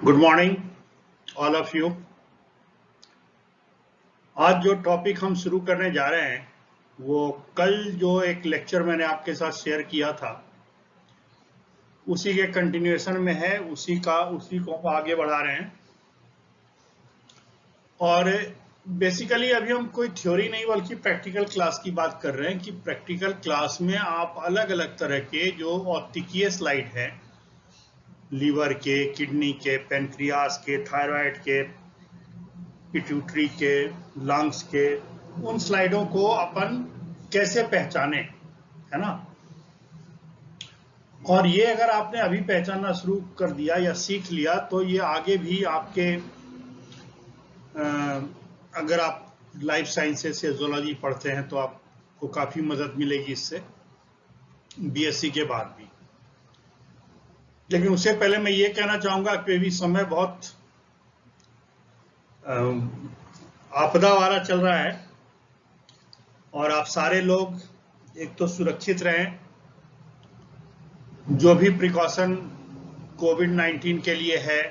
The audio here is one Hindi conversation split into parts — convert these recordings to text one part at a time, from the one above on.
Good morning all of you. आज जो टॉपिक हम शुरू करने जा रहे हैं वो कल जो एक लेक्चर मैंने आपके साथ शेयर किया था उसी के कंटिन्यूएशन में है, उसी को हम आगे बढ़ा रहे हैं। और बेसिकली अभी हम कोई थ्योरी नहीं बल्कि प्रैक्टिकल क्लास की बात कर रहे हैं कि प्रैक्टिकल क्लास में आप अलग अलग तरह के जो औत्तिकीय स्लाइड हैं, लीवर के, किडनी के, पेनक्रियास के, थायराइड के, पिट्यूटरी के, लंग्स के, उन स्लाइडों को अपन कैसे पहचाने, है ना। और ये अगर आपने अभी पहचानना शुरू कर दिया या सीख लिया तो ये आगे भी आपके अगर आप लाइफ साइंसेस या जूलॉजी पढ़ते हैं तो आपको काफी मदद मिलेगी इससे, बीएससी के बाद भी। लेकिन उससे पहले मैं ये कहना चाहूंगा कि अभी समय बहुत आपदा वाला चल रहा है और आप सारे लोग एक तो सुरक्षित रहें, जो भी प्रिकॉशन कोविड-19 के लिए है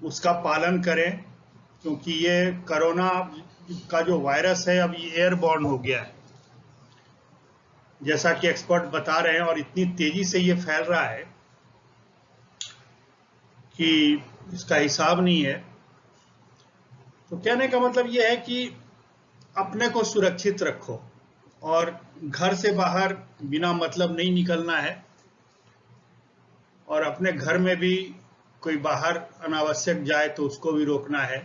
उसका पालन करें, क्योंकि ये कोरोना का जो वायरस है अब ये एयरबॉर्न हो गया है, जैसा कि एक्सपर्ट बता रहे हैं, और इतनी तेजी से ये फैल रहा है कि इसका हिसाब नहीं है। तो कहने का मतलब ये है कि अपने को सुरक्षित रखो और घर से बाहर बिना मतलब नहीं निकलना है, और अपने घर में भी कोई बाहर अनावश्यक जाए तो उसको भी रोकना है।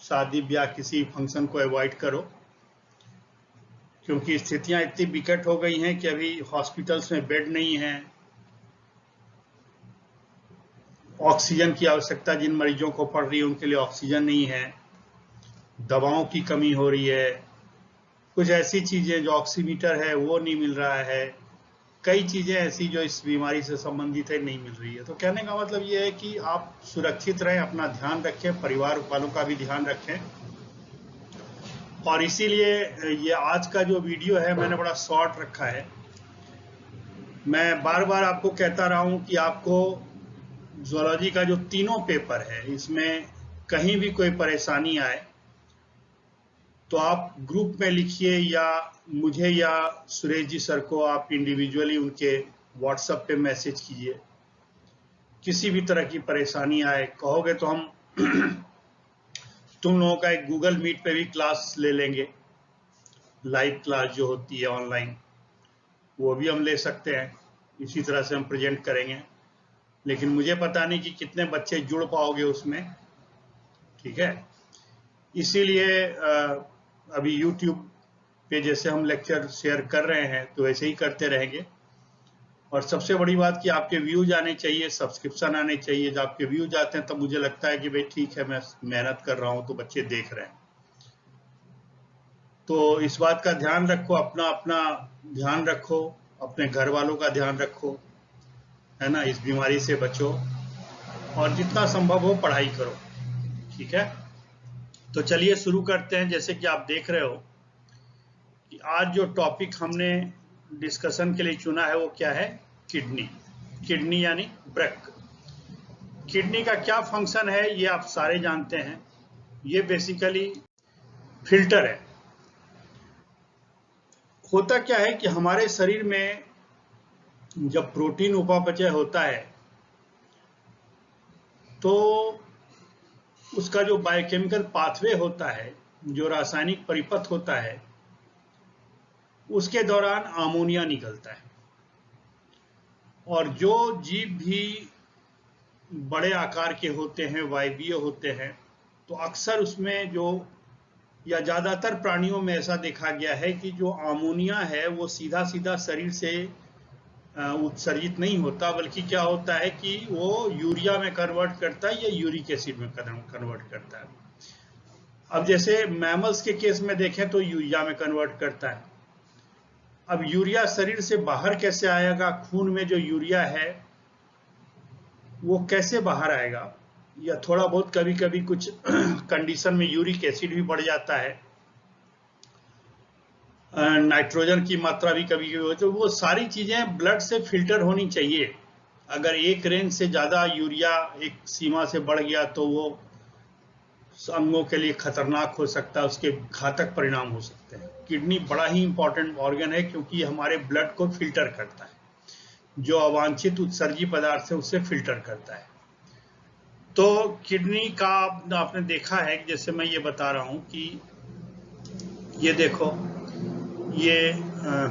शादी ब्याह किसी फंक्शन को अवॉइड करो, क्योंकि स्थितियां इतनी विकट हो गई हैं कि अभी हॉस्पिटल्स में बेड नहीं है, ऑक्सीजन की आवश्यकता जिन मरीजों को पड़ रही है उनके लिए ऑक्सीजन नहीं है, दवाओं की कमी हो रही है, कुछ ऐसी चीजें जो ऑक्सीमीटर है वो नहीं मिल रहा है, कई चीजें ऐसी जो इस बीमारी से संबंधित है नहीं मिल रही है। तो कहने का मतलब ये है कि आप सुरक्षित रहें, अपना ध्यान रखें, परिवार वालों का भी ध्यान रखें। और इसीलिए ये आज का जो वीडियो है मैंने बड़ा शॉर्ट रखा है। मैं बार बार आपको कहता रहा हूं कि आपको जूलॉजी का जो तीनों पेपर है इसमें कहीं भी कोई परेशानी आए तो आप ग्रुप में लिखिए, या मुझे या सुरेश जी सर को आप इंडिविजुअली उनके व्हाट्सएप पे मैसेज कीजिए। किसी भी तरह की परेशानी आए कहोगे तो हम तुम लोगों का एक गूगल मीट पे भी क्लास ले लेंगे, लाइव क्लास जो होती है ऑनलाइन वो भी हम ले सकते हैं, इसी तरह से हम प्रेजेंट करेंगे। लेकिन मुझे पता नहीं कि कितने बच्चे जुड़ पाओगे उसमें, ठीक है। इसीलिए अभी YouTube पे जैसे हम लेक्चर शेयर कर रहे हैं तो वैसे ही करते रहेंगे। और सबसे बड़ी बात कि आपके व्यूज आने चाहिए, सब्सक्रिप्शन आने चाहिए। जब आपके व्यूज आते हैं तब मुझे लगता है कि भाई ठीक है, मैं मेहनत कर रहा हूं तो बच्चे देख रहे हैं। तो इस बात का ध्यान रखो, अपना अपना ध्यान रखो, अपने घर वालों का ध्यान रखो, है ना। इस बीमारी से बचो और जितना संभव हो पढ़ाई करो, ठीक है। तो चलिए शुरू करते हैं। जैसे कि आप देख रहे हो कि आज जो टॉपिक हमने डिस्कशन के लिए चुना है वो क्या है, किडनी यानी ब्रेक। किडनी का क्या फंक्शन है ये आप सारे जानते हैं। ये बेसिकली फिल्टर है। होता क्या है कि हमारे शरीर में जब प्रोटीन उपापचय होता है तो उसका जो बायोकेमिकल पाथवे होता है, जो रासायनिक परिपथ होता है, उसके दौरान अमोनिया निकलता है। और जो जीव भी बड़े आकार के होते हैं, वायवीय होते हैं, तो अक्सर उसमें जो, या ज्यादातर प्राणियों में ऐसा देखा गया है कि जो अमोनिया है वो सीधा सीधा शरीर से उत्सर्जित नहीं होता, बल्कि क्या होता है कि वो यूरिया में कन्वर्ट करता है या यूरिक एसिड में कन्वर्ट करता है। अब जैसे मैमल्स के केस में देखें तो यूरिया में कन्वर्ट करता है। अब यूरिया शरीर से बाहर कैसे आएगा, खून में जो यूरिया है वो कैसे बाहर आएगा, या थोड़ा बहुत कभी कभी कुछ कंडीशन में यूरिक एसिड भी बढ़ जाता है, नाइट्रोजन की मात्रा भी कभी कभी होती है, तो वो सारी चीजें ब्लड से फिल्टर होनी चाहिए अगर एक रेंज से ज़्यादा यूरिया एक सीमा से बढ़ गया तो वो अंगों के लिए खतरनाक हो सकता है, उसके घातक परिणाम हो सकते हैं। किडनी बड़ा ही इंपॉर्टेंट ऑर्गन है क्योंकि ये हमारे ब्लड को फिल्टर करता है, जो अवांछित उत्सर्जी पदार्थ है उसे फिल्टर करता है। तो किडनी का आपने देखा है, जैसे मैं ये बता रहा हूँ कि ये देखो, ये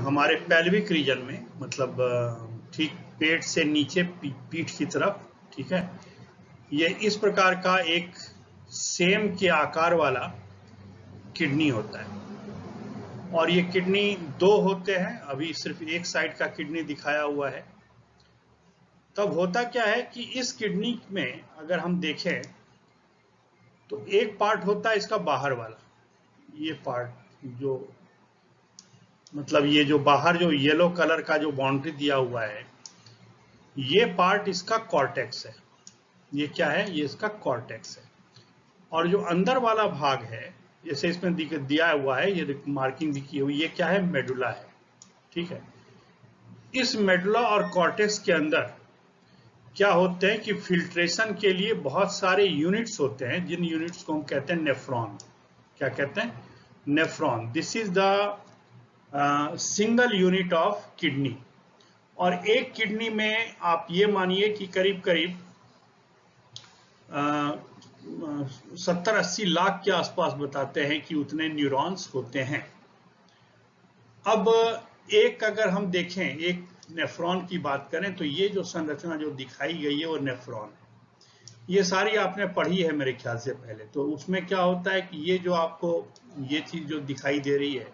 हमारे पेल्विक रीजन में, मतलब ठीक पेट से नीचे पीठ की तरफ, ठीक है, ये इस प्रकार का एक सेम के आकार वाला किडनी होता है। और ये किडनी दो होते हैं, अभी सिर्फ एक साइड का किडनी दिखाया हुआ है। तब होता क्या है कि इस किडनी में अगर हम देखें तो एक पार्ट होता है इसका बाहर वाला, ये पार्ट जो, मतलब ये जो बाहर जो येलो कलर का जो बाउंड्री दिया हुआ है, ये पार्ट इसका कॉर्टेक्स है। ये क्या है? ये इसका कॉर्टेक्स है। और जो अंदर वाला भाग है, जैसे इसमें दिया हुआ है, ये मार्किंग दिखी हुई, ये क्या है? मेडुला है, ठीक है। इस मेडुला और कॉर्टेक्स के अंदर क्या होते हैं कि फिल्ट्रेशन के लिए बहुत सारे यूनिट्स होते हैं, जिन यूनिट्स को हम कहते हैं नेफ्रॉन। क्या कहते हैं? Nephron. This is the single unit of kidney. और एक किडनी में आप ये मानिए कि करीब करीब 70-80 लाख के आसपास बताते हैं कि उतने न्यूरॉन्स होते हैं। अब एक अगर हम देखें, एक नेफ्रॉन की बात करें तो ये जो संरचना जो दिखाई गई है वो नेफ्रॉन है। ये सारी आपने पढ़ी है मेरे ख्याल से पहले। तो उसमें क्या होता है कि ये जो आपको ये चीज जो दिखाई दे रही है,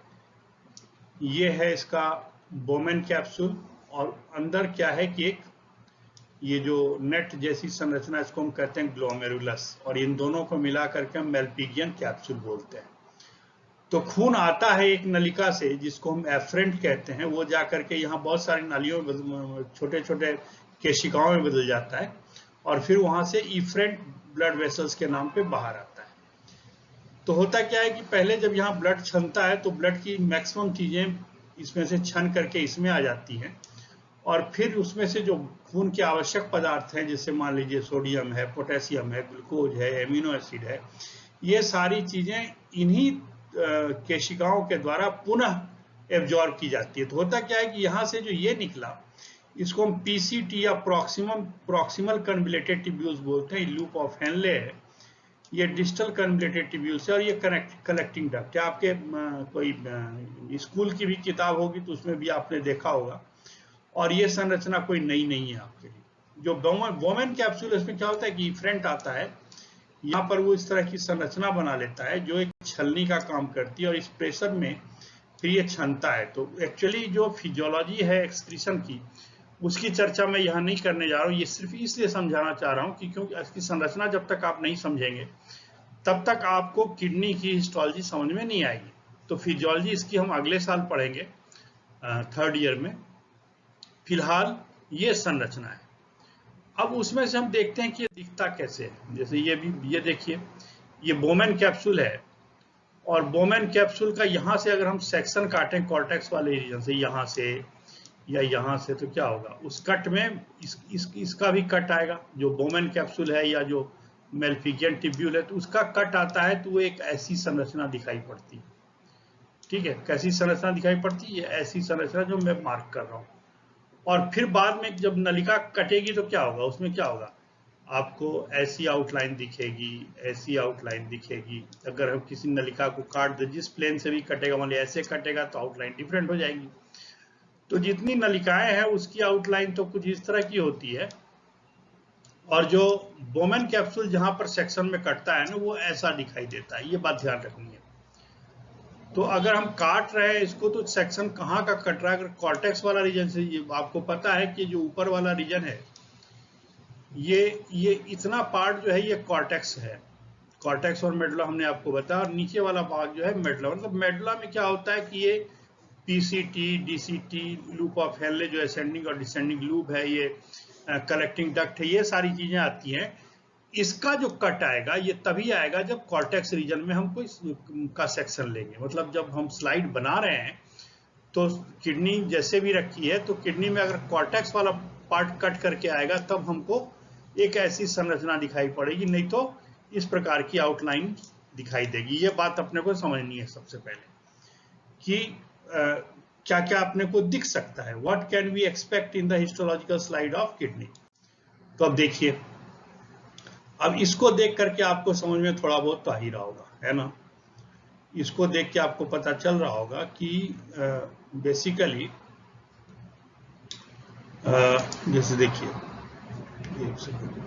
ये है इसका बोमेन कैप्सूल। और अंदर क्या है कि एक ये जो नेट जैसी संरचना, इसको हम कहते हैं ग्लोमेरुलस। और इन दोनों को मिला करके हम मेल्पिगियन कैप्सूल बोलते हैं। तो खून आता है एक नलिका से जिसको हम एफरेंट कहते हैं, वो जाकर के यहाँ बहुत सारी नालियों में, छोटे छोटे केशिकाओं में बदल जाता है, और फिर वहां से इफरेंट ब्लड वेसल्स के नाम पे बाहर आता है। तो होता क्या है कि पहले जब यहाँ ब्लड छनता है तो ब्लड की मैक्सिमम चीजें इसमें से छन करके इसमें आ जाती हैं, और फिर उसमें से जो खून के आवश्यक पदार्थ हैं, जैसे मान लीजिए सोडियम है, पोटेशियम है, ग्लूकोज है, एमिनो एसिड है, ये सारी चीजें इन्हीं केशिकाओं के द्वारा पुनः एब्जॉर्ब की जाती है। तो होता क्या है कि यहाँ से जो ये निकला, इसको हम पीसीटी या प्रॉक्सिमल कन्वलेटेड ट्यूब्यूल्स बोलते हैं। लूप ऑफ हेनले है, ये डिस्टल कन्वलेटेड ट्यूब्यूल्स है, और ये कलेक्टिंग डक्ट है। आपके कोई स्कूल की भी किताब होगी तो उसमें भी आपने देखा होगा। और ये संरचना कोई नई नहीं है आपके लिए। जो बोमेन कैप्सूल, इसमें क्या होता है कि इफरेंट आता है, यहाँ पर वो इस तरह की संरचना बना लेता है जो एक छलनी का काम करती है, और इस प्रेशर में फिर ये छनता है। तो एक्चुअली जो फिजियोलॉजी है एक्सक्रीशन की, उसकी चर्चा मैं यहाँ नहीं करने जा रहा हूँ। ये सिर्फ इसलिए समझाना चाह रहा हूँ कि क्योंकि इसकी संरचना जब तक आप नहीं समझेंगे तब तक आपको किडनी की हिस्टोलॉजी समझ में नहीं आएगी। तो फिजियोलॉजी इसकी हम अगले साल पढ़ेंगे 3rd ईयर में। फिलहाल ये संरचना है। अब उसमें से हम देखते हैं कि ये दिखता कैसे है। जैसे ये देखिए, ये बोमेन कैप्सूल है, और बोमेन कैप्सूल का यहाँ से अगर हम सेक्शन काटें कॉर्टेक्स वाले रीजन से, यहाँ से या यहाँ से, तो क्या होगा? उस कट में इसका भी कट आएगा। जो बोमेन कैप्सूल है या जो मेल्पिगियन ट्यूब्यूल है, तो उसका कट आता है, तो वो एक ऐसी संरचना दिखाई पड़ती है। ठीक है, कैसी संरचना दिखाई पड़ती है? ऐसी संरचना जो मैं मार्क कर रहा हूँ। और फिर बाद में जब नलिका कटेगी तो क्या होगा? उसमें क्या होगा? आपको ऐसी आउटलाइन दिखेगी, ऐसी आउटलाइन दिखेगी। अगर हम किसी नलिका को काट दे, जिस प्लेन से भी कटेगा, मान लिया ऐसे कटेगा, तो आउटलाइन डिफरेंट हो जाएगी। तो जितनी नलिकाएं हैं उसकी आउटलाइन तो कुछ इस तरह की होती है, और जो बोमेन कैप्सूल जहां पर सेक्शन में कटता है ना, वो ऐसा दिखाई देता है। ये बात ध्यान रखनी है। तो अगर हम काट रहे हैं इसको, तो सेक्शन कहाँ का कट रहा है? अगर कॉर्टेक्स वाला रीजन से, ये आपको पता है कि जो ऊपर वाला रीजन है, ये इतना पार्ट जो है ये कॉर्टेक्स है। कॉर्टेक्स और मेडुला हमने आपको बताया, और नीचे वाला भाग जो है मेडुला। मतलब मेडुला में क्या होता है कि ये PCT, DCT, loop of Henle जो असेंडिंग और डिसेंडिंग लूप है, ये कलेक्टिंग डक्ट है, ये सारी चीजें आती हैं। इसका जो कट आएगा ये तभी आएगा जब कॉर्टेक्स रीजन में हम कोई का सेक्शन लेंगे। मतलब जब हम स्लाइड बना रहे हैं तो किडनी जैसे भी रखी है, तो किडनी में अगर कॉर्टेक्स वाला पार्ट कट करके आएगा तब हमको एक ऐसी संरचना दिखाई पड़ेगी, नहीं तो इस प्रकार की आउटलाइन दिखाई देगी। ये बात अपने को समझनी है सबसे पहले कि क्या क्या अपने को दिख सकता है, what can we expect in the histological slide of kidney. तो अब देखिए, अब इसको देख करके आपको समझ में थोड़ा बहुत तो आ ही रहा होगा, है ना। इसको देख के आपको पता चल रहा होगा कि बेसिकली जैसे देखिए, एक सेकंड,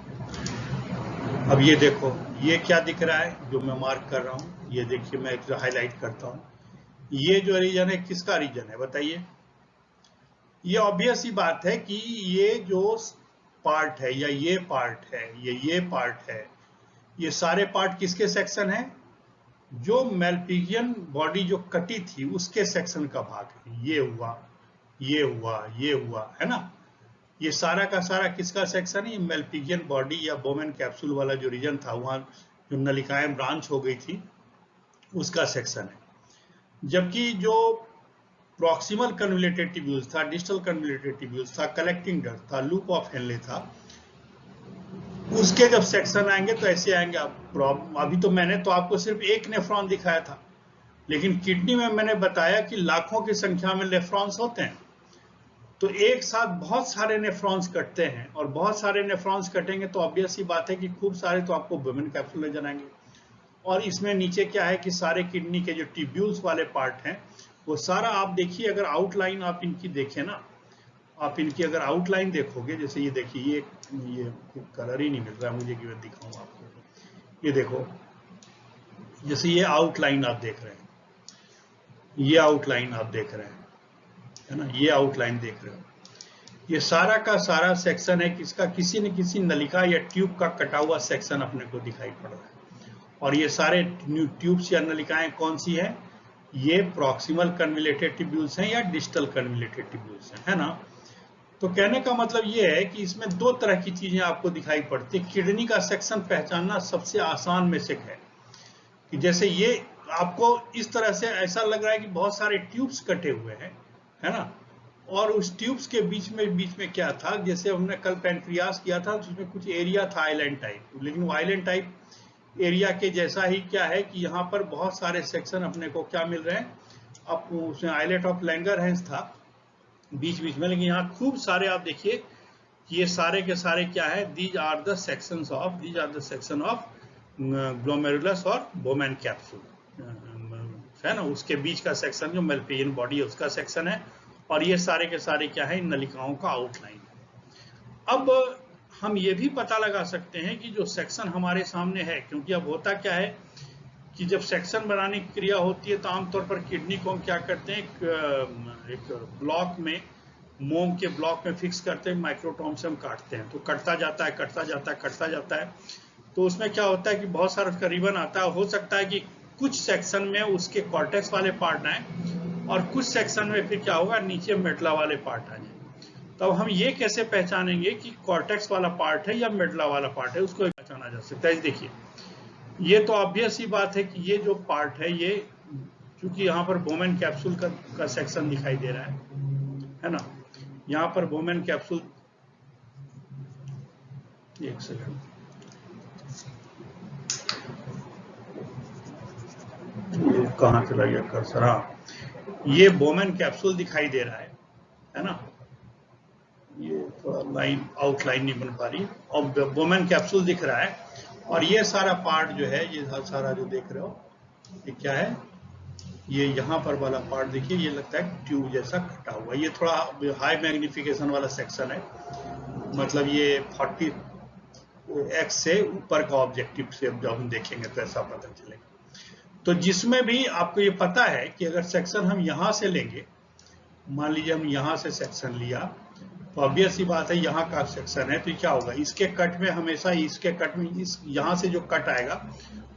अब ये देखो, ये क्या दिख रहा है जो मैं मार्क कर रहा हूं, ये देखिए, मैं एक हाईलाइट करता हूं, ये जो रीजन है किसका रीजन है बताइए। ये ऑब्वियस ही बात है कि ये जो पार्ट है या ये पार्ट है, ये पार्ट है, ये सारे पार्ट किसके सेक्शन है, जो मेलपिगियन बॉडी जो कटी थी उसके सेक्शन का भाग है। ये हुआ, ये हुआ, ये हुआ, है ना। ये सारा का सारा किसका सेक्शन है, ये मेलपिगियन बॉडी या बोमेन कैप्सूल वाला जो रीजन था, वहां जो नलिकाएं ब्रांच हो गई थी उसका सेक्शन है। जबकि जो प्रॉक्सिमल कन्वोल्यूटेड ट्यूब्यूल्स था, डिस्टल कन्वोल्यूटेड ट्यूब्यूल्स था, कलेक्टिंग डक्ट था, लूप ऑफ हेनले था, उसके जब सेक्शन आएंगे तो ऐसे आएंगे। अभी तो मैंने तो आपको सिर्फ एक नेफ्रॉन दिखाया था, लेकिन किडनी में मैंने बताया कि लाखों की संख्या में नेफ्रॉन्स होते हैं। तो एक साथ बहुत सारे नेफ्रॉन्स कटते हैं, और बहुत सारे नेफ्रॉन्स कटेंगे तो ऑब्वियस ही बात है कि खूब सारे तो आपको बोमेन कैप्सूल नजर आएंगे। और इसमें नीचे क्या है कि सारे किडनी के जो ट्यूब्यूल्स वाले पार्ट हैं वो सारा आप देखिए, अगर आउटलाइन आप इनकी देखें ना, आप इनकी अगर आउटलाइन देखोगे, जैसे ये देखिए, ये कलर ही नहीं मिल रहा है मुझे कि मैं दिखाऊं आपको। ये देखो, जैसे ये आउटलाइन आप देख रहे हैं, ये आउटलाइन आप देख रहे हैं, है ना, ये आउटलाइन देख रहे हो, ये सारा का सारा सेक्शन है किसका, किसी न किसी नलिका या ट्यूब का कटा हुआ सेक्शन अपने को दिखाई पड़ रहा है। और ये सारे ट्यूब्स या नलिकाएं कौन सी है, ये प्रॉक्सिमल कन्वोल्यूटेड ट्यूब्यूल्स हैं या डिस्टल कन्वोल्यूटेड ट्यूब्यूल्स हैं, है ना। तो कहने का मतलब ये है कि इसमें दो तरह की चीजें आपको दिखाई पड़ती है। किडनी का सेक्शन पहचानना सबसे आसान में से है कि जैसे ये आपको इस तरह से ऐसा लग रहा है कि बहुत सारे ट्यूब्स कटे हुए हैं, है ना, और उस ट्यूब्स के बीच में क्या था, जैसे हमने कल पैनक्रियास किया था तो उसमें कुछ एरिया था आइलैंड टाइप, लेकिन वो आइलैंड टाइप एरिया के जैसा ही क्या है कि यहाँ पर बहुत सारे सेक्शन अपने को क्या मिल रहे हैं, अब उसमें आइलेट ऑफ लैंगरहैंस था बीच बीच में, लेकिन यहाँ खूब सारे आप देखिए कि ये सारे के सारे क्या है, these are the section of glomerulus और बोमेन कैप्सूल, है ना, उसके बीच का सेक्शन जो मेलपिगियन बॉडी है उसका सेक्शन है, और ये सारे के सारे क्या है, इन नलिकाओं का आउटलाइन। अब हम ये भी पता लगा सकते हैं कि जो सेक्शन हमारे सामने है, क्योंकि अब होता क्या है कि जब सेक्शन बनाने की क्रिया होती है तो आमतौर पर किडनी को हम क्या करते हैं, एक ब्लॉक में, मोम के ब्लॉक में फिक्स करते हैं, माइक्रोटोम से हम काटते हैं, तो कटता जाता है, कटता जाता है, कटता जाता है। तो उसमें क्या होता है कि बहुत सारा उसका रिबन आता है, हो सकता है कि कुछ सेक्शन में उसके कॉर्टेक्स वाले पार्ट आए और कुछ सेक्शन में फिर क्या होगा, नीचे मेडला वाले पार्ट आ जाए। तब हम ये कैसे पहचानेंगे कि कॉर्टेक्स वाला पार्ट है या मेडला वाला पार्ट है, उसको पहचाना जा सकता है। देखिए, ये तो ऑब्वियस ही बात है कि ये जो पार्ट है, ये क्योंकि यहाँ पर बोमेन कैप्सूल का सेक्शन दिखाई दे रहा है ना, यहाँ पर बोमेन कैप्सूल, एक सेकंड, ये कहाँ चला गया कर्सर, हाँ, ये बोमेन कैप्सूल दिखाई दे रहा है ना, ये थोड़ा लाइन आउटलाइन नहीं बन पा रही, और बोमेन कैप्सूल दिख रहा है, और ये सारा पार्ट जो है, ये सारा जो देख रहे हो, ये क्या है, ये यहाँ पर वाला पार्ट देखिए, ये लगता है ट्यूब जैसा कटा हुआ, ये थोड़ा हाई मैग्निफिकेशन वाला सेक्शन है, मतलब ये 40x से ऊपर का ऑब्जेक्टिव से जब हम देखेंगे तो ऐसा पता चलेगा। तो जिसमें भी आपको ये पता है कि अगर सेक्शन हम यहाँ से लेंगे, मान लीजिए हम यहाँ से सेक्शन लिया, तो ऑब्वियस ही बात है यहाँ का सेक्शन है, तो क्या होगा, इसके कट में हमेशा इसके कट में यहाँ से जो कट आएगा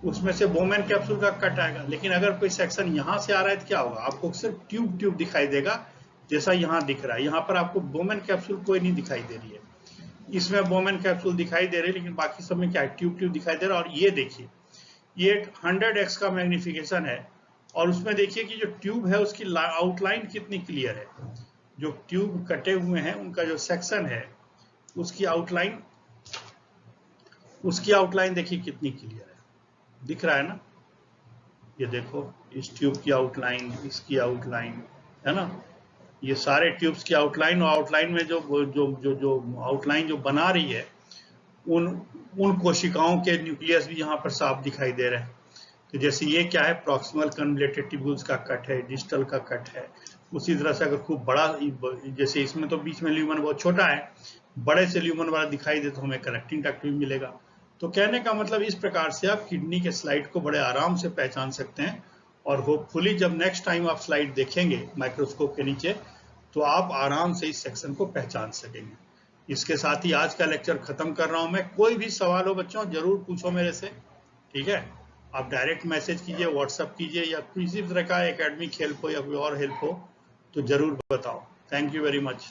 उसमें से बोमेन कैप्सूल का कट आएगा। लेकिन अगर कोई सेक्शन यहाँ से आ रहा है तो क्या होगा, आपको सिर्फ ट्यूब दिखाई देगा, जैसा यहाँ दिख रहा है। यहाँ पर आपको बोमेन कैप्सूल कोई नहीं दिखाई दे रही है, इसमें बोमेन कैप्सूल दिखाई दे रही है, लेकिन बाकी सब में क्या है, ट्यूब दिखाई दे रहा है। और ये देखिए, ये 100x का मैग्निफिकेशन है, और उसमें देखिए कि जो ट्यूब है उसकी आउटलाइन कितनी क्लियर है, जो ट्यूब कटे हुए हैं उनका जो सेक्शन है उसकी आउटलाइन देखिए कितनी क्लियर है, दिख रहा है ना, ये देखो इस ट्यूब की आउटलाइन, इसकी आउटलाइन, है ना, ये सारे ट्यूब्स की आउटलाइन, और आउटलाइन में जो जो जो जो आउटलाइन जो बना रही है उन उन कोशिकाओं के न्यूक्लियस भी यहाँ पर साफ दिखाई दे रहे हैं। तो जैसे ये क्या है, प्रॉक्सिमल कन्वलेटेड ट्यूब्यूल्स का कट है, डिस्टल का कट है। उसी तरह से अगर खूब बड़ा, जैसे इसमें तो बीच में ल्यूमन बहुत छोटा है, बड़े से ल्यूमन वाला दिखाई दे तो हमें कनेक्टिंग डक्ट भी मिलेगा। तो कहने का मतलब इस प्रकार से आप किडनी के स्लाइड को बड़े आराम से पहचान सकते हैं, और होपफुली जब नेक्स्ट टाइम आप स्लाइड देखेंगे माइक्रोस्कोप के नीचे तो आप आराम से इस सेक्शन को पहचान सकेंगे। इसके साथ ही आज का लेक्चर खत्म कर रहा हूं मैं। कोई भी सवाल हो बच्चों जरूर पूछो मेरे से, ठीक है। आप डायरेक्ट मैसेज कीजिए, व्हाट्सएप कीजिए, या किसी तरह का एकेडमिक हेल्प हो या कोई और हेल्प हो तो जरूर बताओ। Thank you very much.